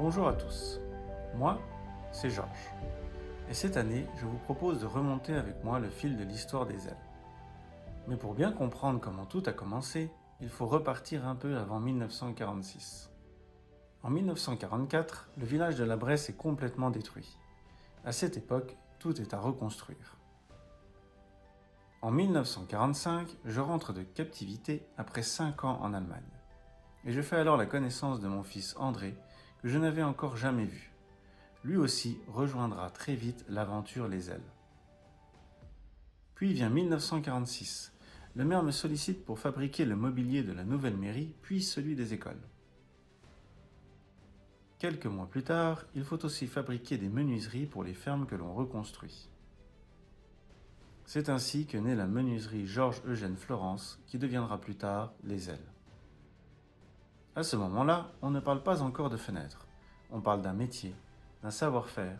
Bonjour à tous, moi c'est Georges, et cette année je vous propose de remonter avec moi le fil de l'histoire des ailes. Mais pour bien comprendre comment tout a commencé, il faut repartir un peu avant 1946. En 1944, le village de la Bresse est complètement détruit. À cette époque, tout est à reconstruire. En 1945, je rentre de captivité après 5 ans en Allemagne. Et je fais alors la connaissance de mon fils André, que je n'avais encore jamais vu. Lui aussi rejoindra très vite l'aventure Les Ailes. Puis vient 1946. Le maire me sollicite pour fabriquer le mobilier de la nouvelle mairie, puis celui des écoles. Quelques mois plus tard, il faut aussi fabriquer des menuiseries pour les fermes que l'on reconstruit. C'est ainsi que naît la menuiserie Georges-Eugène Florence, qui deviendra plus tard Les Ailes. À ce moment-là, on ne parle pas encore de fenêtres. On parle d'un métier, d'un savoir-faire,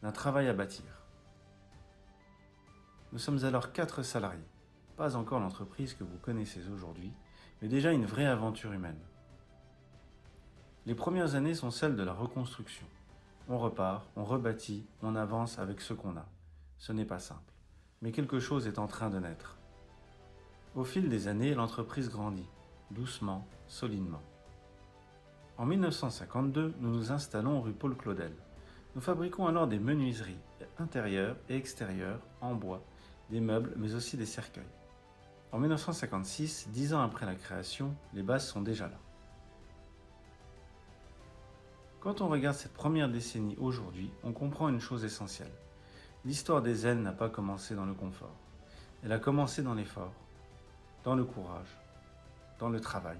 d'un travail à bâtir. Nous sommes alors 4 salariés. Pas encore l'entreprise que vous connaissez aujourd'hui, mais déjà une vraie aventure humaine. Les premières années sont celles de la reconstruction. On repart, on rebâtit, on avance avec ce qu'on a. Ce n'est pas simple, mais quelque chose est en train de naître. Au fil des années, l'entreprise grandit, doucement, solidement. En 1952, nous nous installons rue Paul Claudel. Nous fabriquons alors des menuiseries intérieures et extérieures en bois, des meubles mais aussi des cercueils. En 1956, 10 ans après la création, les bases sont déjà là. Quand on regarde cette première décennie aujourd'hui, on comprend une chose essentielle. L'histoire des ailes n'a pas commencé dans le confort. Elle a commencé dans l'effort, dans le courage, dans le travail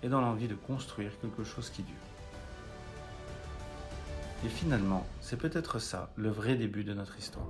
et dans l'envie de construire quelque chose qui dure. Et finalement, c'est peut-être ça le vrai début de notre histoire.